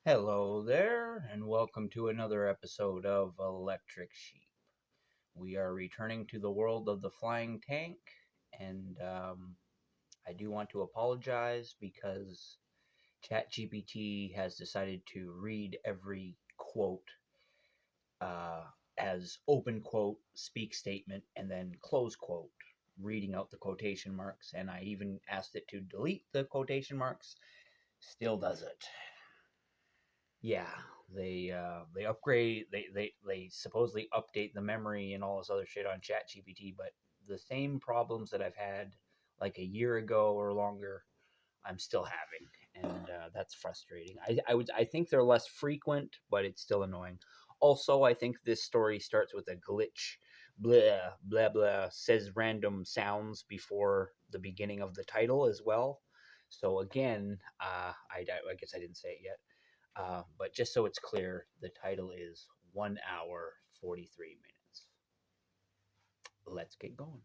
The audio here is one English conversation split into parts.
Hello there, and welcome to another episode of Electric Sheep. We are returning to the world of the flying tank, and I do want to apologize because ChatGPT has decided to read every quote uh, as open quote, speak statement, and then close quote, reading out the quotation marks. And I even asked it to delete the quotation marks, still does it. Yeah, they upgrade they supposedly update the memory and all this other shit on ChatGPT, but the same problems that I've had like a year ago or longer, I'm still having, and that's frustrating. I think they're less frequent, but it's still annoying. Also, I think this story starts with a glitch. Blah blah blah says random sounds before the beginning of the title as well. So again, I guess I didn't say it yet. But just so it's clear, the title is 1 hour 43 minutes. Let's get going.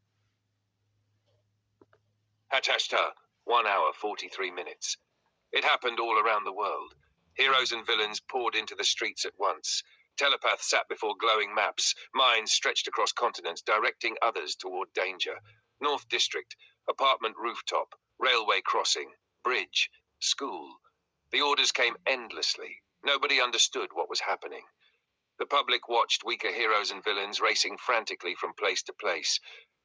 Hatashta, 1 hour 43 minutes. It happened all around the world. Heroes and villains poured into the streets at once. Telepaths sat before glowing maps, minds stretched across continents, directing others toward danger. North District, apartment rooftop, railway crossing, bridge, school. The orders came endlessly. Nobody understood what was happening. The public watched weaker heroes and villains racing frantically from place to place.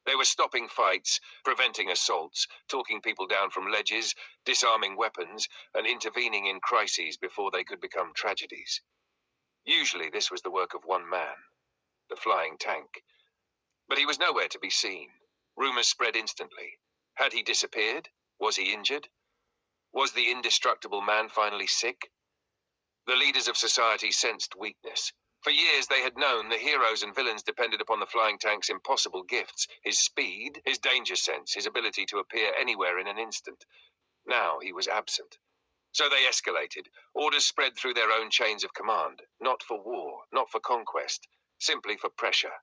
They were stopping fights, preventing assaults, talking people down from ledges, disarming weapons, and intervening in crises before they could become tragedies. Usually this was the work of one man, the flying tank. But he was nowhere to be seen. Rumors spread instantly. Had he disappeared? Was he injured? Was the indestructible man finally sick? The leaders of society sensed weakness. For years they had known the heroes and villains depended upon the flying tank's impossible gifts, his speed, his danger sense, his ability to appear anywhere in an instant. Now he was absent. So they escalated. Orders spread through their own chains of command, not for war, not for conquest, simply for pressure.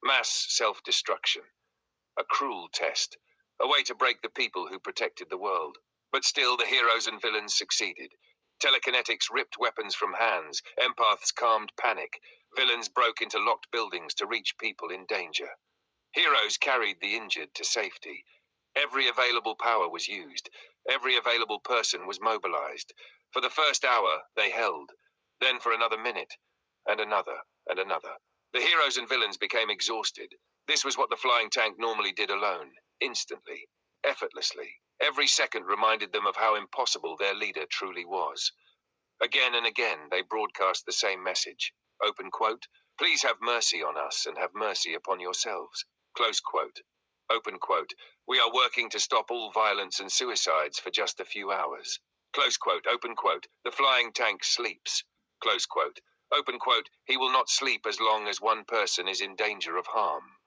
Mass self-destruction. A cruel test. A way to break the people who protected the world. But still the heroes and villains succeeded. Telekinetics ripped weapons from hands, empaths calmed panic, villains broke into locked buildings to reach people in danger. Heroes carried the injured to safety. Every available power was used. Every available person was mobilized. For the first hour, they held. Then for another minute, and another, and another. The heroes and villains became exhausted. This was what the flying tank normally did alone, instantly, effortlessly. Every second reminded them of how impossible their leader truly was. Again and again, they broadcast the same message. Open quote, "Please have mercy on us and have mercy upon yourselves." Close quote. Open quote, "We are working to stop all violence and suicides for just a few hours." Close quote. Open quote, "The flying tank sleeps." Close quote. Open quote, "He will not sleep as long as one person is in danger of harm."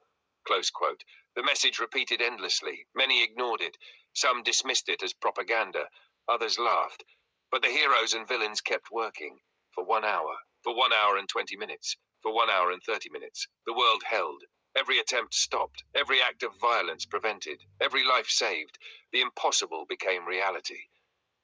Close quote. The message repeated endlessly. Many ignored it. Some dismissed it as propaganda. Others laughed. But the heroes and villains kept working. For 1 hour. For 1 hour and 20 minutes. For 1 hour and 30 minutes. The world held. Every attempt stopped. Every act of violence prevented. Every life saved. The impossible became reality.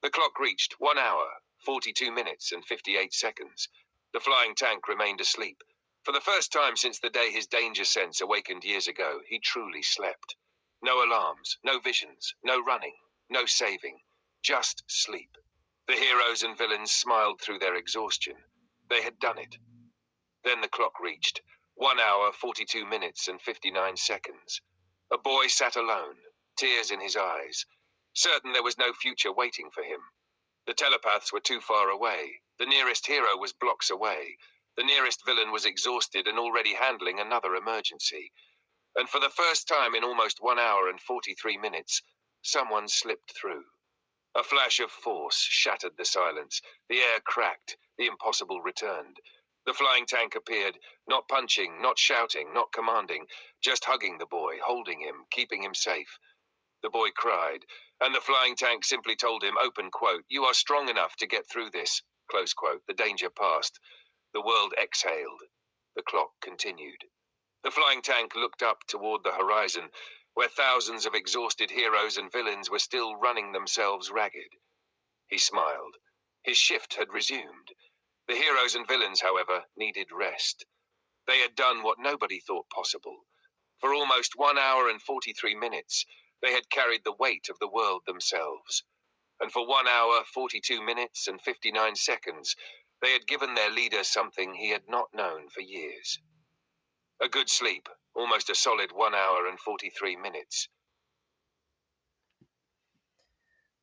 The clock reached 1 hour, 42 minutes and 58 seconds. The flying tank remained asleep. For the first time since the day his danger sense awakened years ago, he truly slept. No alarms, no visions, no running, no saving. Just sleep. The heroes and villains smiled through their exhaustion. They had done it. Then the clock reached 1 hour, 42 minutes and 59 seconds. A boy sat alone, tears in his eyes, certain there was no future waiting for him. The telepaths were too far away. The nearest hero was blocks away. The nearest villain was exhausted and already handling another emergency. And for the first time in almost 1 hour and 43 minutes, someone slipped through. A flash of force shattered the silence. The air cracked. The impossible returned. The flying tank appeared, not punching, not shouting, not commanding, just hugging the boy, holding him, keeping him safe. The boy cried, and the flying tank simply told him, open quote, "You are strong enough to get through this," close quote. The danger passed. The world exhaled. The clock continued. The flying tank looked up toward the horizon, where thousands of exhausted heroes and villains were still running themselves ragged. He smiled. His shift had resumed. The heroes and villains, however, needed rest. They had done what nobody thought possible. For almost 1 hour and 43 minutes, they had carried the weight of the world themselves. And for 1 hour, 42 minutes, and 59 seconds, they had given their leader something he had not known for years. A good sleep, almost a solid 1 hour and 43 minutes.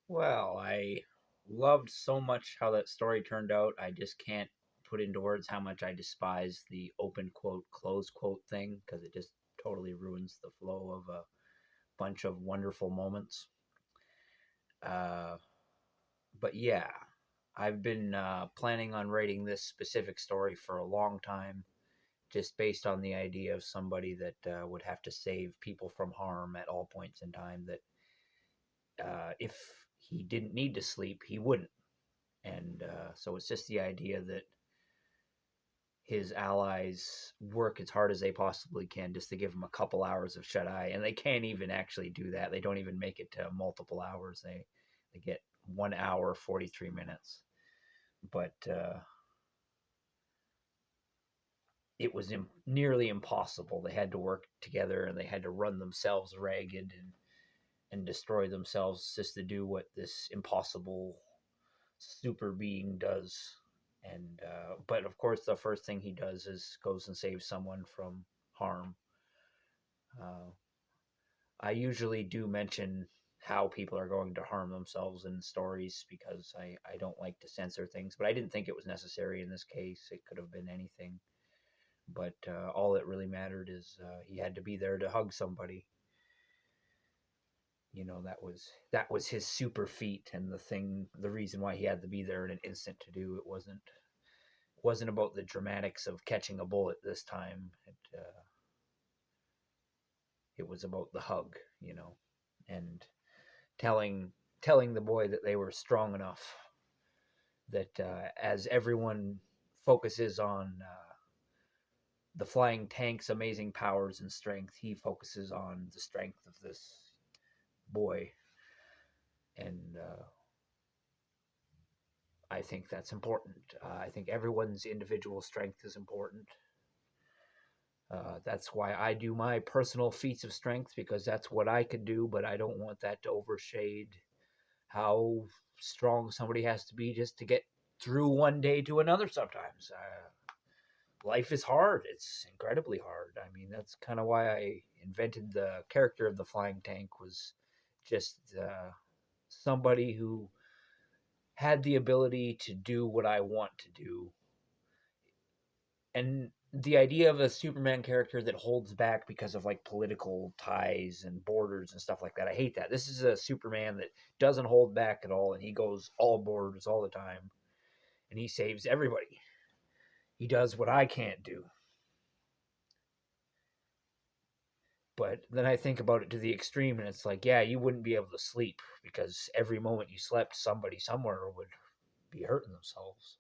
Well, I loved so much how that story turned out. I just can't put into words how much I despise the open quote, close quote thing because it just totally ruins the flow of a bunch of wonderful moments. Uh, but yeah, I've been planning on writing this specific story for a long time, just based on the idea of somebody that would have to save people from harm at all points in time. That if he didn't need to sleep, he wouldn't. And so it's just the idea that his allies work as hard as they possibly can just to give him a couple hours of shut eye, and they can't even actually do that. They don't even make it to multiple hours. They get 1 hour 43 minutes, but it was nearly impossible. They had to work together and they had to run themselves ragged and destroy themselves just to do what this impossible super being does. And but of course, the first thing he does is goes and saves someone from harm. Uh, I usually do mention how people are going to harm themselves in stories because I don't like to censor things, but I didn't think it was necessary in this case. It could have been anything, but all that really mattered is he had to be there to hug somebody. You know, that was his super feat, and the reason why he had to be there in an instant to do it wasn't about the dramatics of catching a bullet this time. It was about the hug, you know, and telling telling the boy that they were strong enough. That as everyone focuses on the flying tank's amazing powers and strength, he focuses on the strength of this boy, and I think that's important. I think everyone's individual strength is important. That's why I do my personal feats of strength because that's what I could do, but I don't want that to overshade how strong somebody has to be just to get through one day to another sometimes. Life is hard. It's incredibly hard. I mean, that's kind of why I invented the character of the flying tank was just somebody who had the ability to do what I want to do. And the idea of a Superman character that holds back because of like political ties and borders and stuff like that, I hate that. This is a Superman that doesn't hold back at all, and he goes all borders all the time, and he saves everybody. He does what I can't do. But then I think about it to the extreme, and it's like, yeah, you wouldn't be able to sleep because every moment you slept, somebody somewhere would be hurting themselves.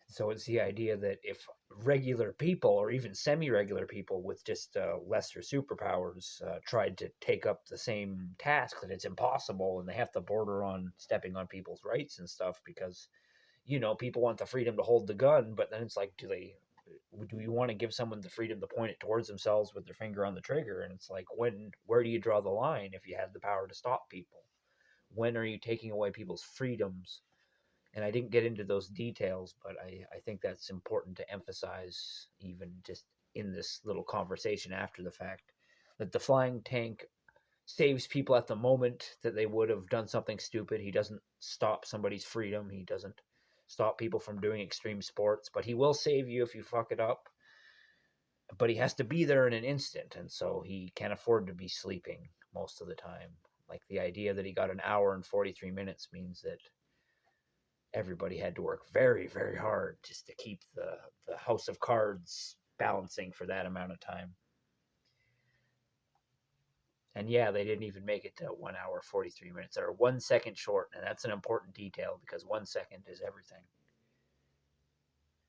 So it's the idea that if regular people or even semi-regular people with just lesser superpowers tried to take up the same task, that it's impossible, and they have to border on stepping on people's rights and stuff because people want the freedom to hold the gun, but then it's like, do we want to give someone the freedom to point it towards themselves with their finger on the trigger? And it's like, where do you draw the line if you have the power to stop people? When are you taking away people's freedoms? And I didn't get into those details, but I think that's important to emphasize, even just in this little conversation after the fact, that the flying tank saves people at the moment that they would have done something stupid. He doesn't stop somebody's freedom. He doesn't stop people from doing extreme sports, but he will save you if you fuck it up. But he has to be there in an instant, and so he can't afford to be sleeping most of the time. Like the idea that he got an hour and 43 minutes means that everybody had to work very, very hard just to keep the house of cards balancing for that amount of time. And yeah, they didn't even make it to 1 hour 43 minutes. They're 1 second short, and that's an important detail because 1 second is everything.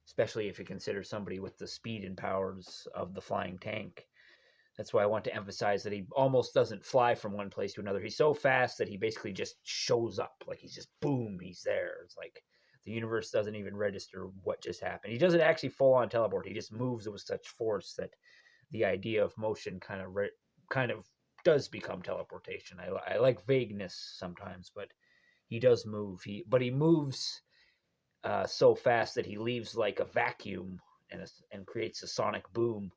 Especially if you consider somebody with the speed and powers of the flying tank. That's why I want to emphasize that he almost doesn't fly from one place to another. He's so fast that he basically just shows up. Like he's just boom, he's there. It's like The universe doesn't even register what just happened. He doesn't actually full on teleport. He just moves with such force that the idea of motion kind of does become teleportation. I like vagueness sometimes, but he does move. He moves so fast that he leaves like a vacuum and creates a sonic boom.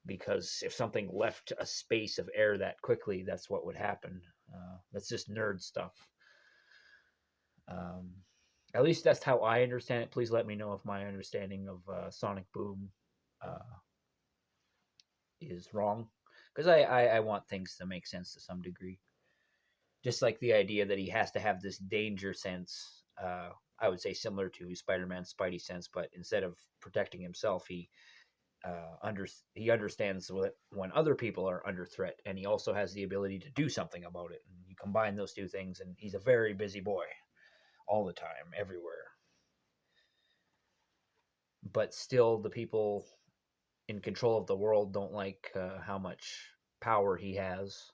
Because if something left a space of air that quickly, that's what would happen. That's just nerd stuff. Um, at least that's how I understand it. Please let me know if my understanding of sonic boom uh, is wrong, because I want things to make sense to some degree. Just like the idea that he has to have this danger sense. I would say similar to Spider-Man's Spidey sense, but instead of protecting himself, he understands when other people are under threat, and he also has the ability to do something about it. And you combine those two things, and he's a very busy boy all the time, everywhere. But still, the people in control of the world don't like how much power he has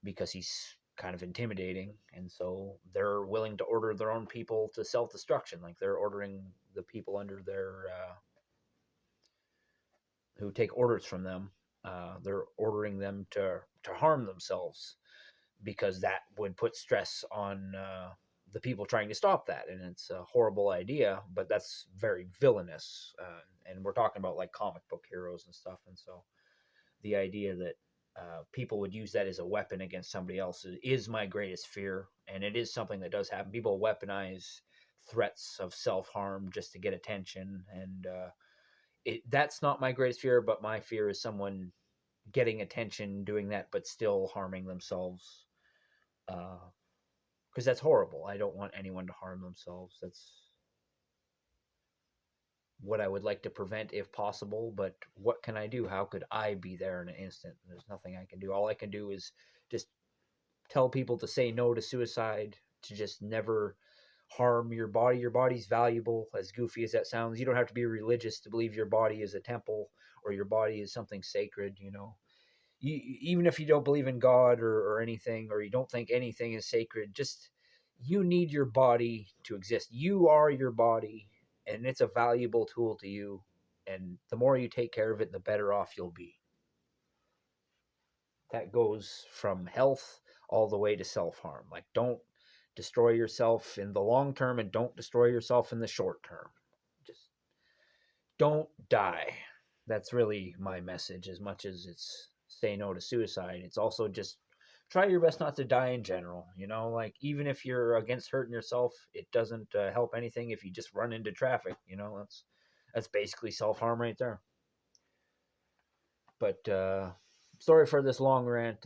because he's kind of intimidating, and so they're willing to order their own people to self-destruction. Like they're ordering the people under their who take orders from them. They're ordering them to harm themselves because that would put stress on the people trying to stop that, and it's a horrible idea. But that's very villainous, and we're talking about like comic book heroes and stuff, and so the idea that people would use that as a weapon against somebody else is my greatest fear, and it is something that does happen. People weaponize threats of self harm just to get attention, and that's not my greatest fear. But my fear is someone getting attention doing that, but still harming themselves, because that's horrible. I don't want anyone to harm themselves. That's what I would like to prevent if possible. But what can I do? How could I be there in an instant? There's nothing I can do. All I can do is just tell people to say no to suicide, to just never harm your body. Your body's valuable, as goofy as that sounds. You don't have to be religious to believe your body is a temple or your body is something sacred, you know. Even if you don't believe in God or anything, or you don't think anything is sacred, just you need your body to exist. You are your body, and it's a valuable tool to you. And the more you take care of it, the better off you'll be. That goes from health all the way to self harm. Like, don't destroy yourself in the long term and don't destroy yourself in the short term. Just don't die. That's really my message. As much as it's say no to suicide, it's also just try your best not to die in general. You know, like even if you're against hurting yourself, it doesn't help anything if you just run into traffic. You know, that's basically self harm right there. But sorry for this long rant.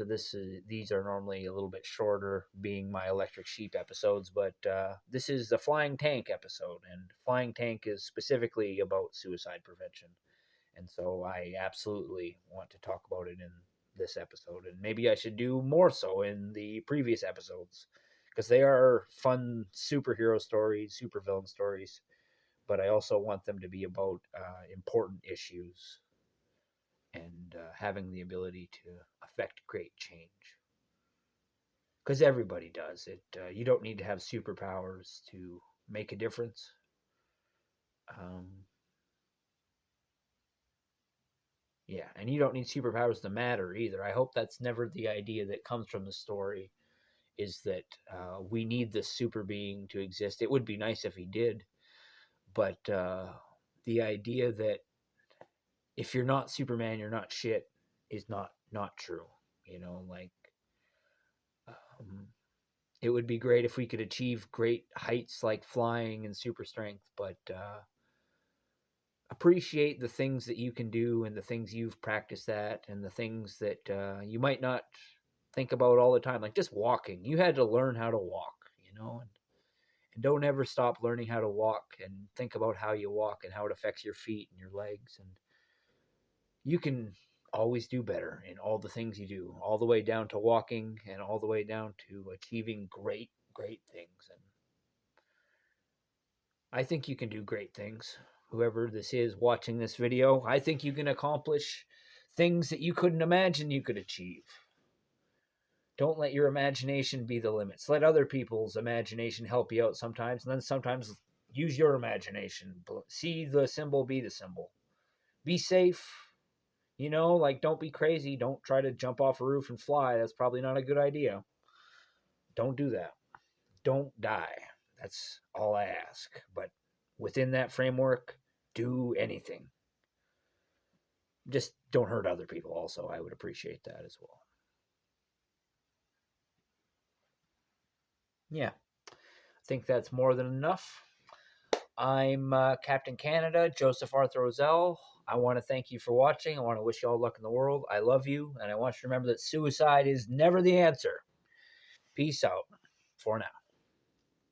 These are normally a little bit shorter, being my electric sheep episodes. But this is the flying tank episode, and flying tank is specifically about suicide prevention. And so I absolutely want to talk about it in this episode, and maybe I should do more so in the previous episodes because they are fun superhero stories, supervillain stories. But I also want them to be about important issues and having the ability to affect great change. Because everybody does it. You don't need to have superpowers to make a difference. Um, yeah, and you don't need superpowers to matter either. I hope that's never the idea that comes from the story. Is that we need this super being to exist? It would be nice if he did, but the idea that if you're not Superman, you're not shit is not true. You know, like um, it would be great if we could achieve great heights like flying and super strength, but appreciate the things that you can do and the things you've practiced at and the things that you might not think about all the time. Like just walking, you had to learn how to walk, you know, and don't ever stop learning how to walk and think about how you walk and how it affects your feet and your legs. And you can always do better in all the things you do, all the way down to walking and all the way down to achieving great things. And I think you can do great things. Whoever this is watching this video, I think you can accomplish things that you couldn't imagine you could achieve. Don't let your imagination be the limits. Let other people's imagination help you out sometimes, and then sometimes use your imagination. See the symbol, be the symbol. Be safe. Like, don't be crazy. Don't try to jump off a roof and fly. That's probably not a good idea. Don't do that. Don't die. That's all I ask. But within that framework, do anything. Just don't hurt other people, also. I would appreciate that as well. Yeah, I think that's more than enough. I'm Captain Canada, Joseph Arthur Roszell. I want to thank you for watching. I want to wish you all luck in the world. I love you, and I want you to remember that suicide is never the answer. Peace out for now.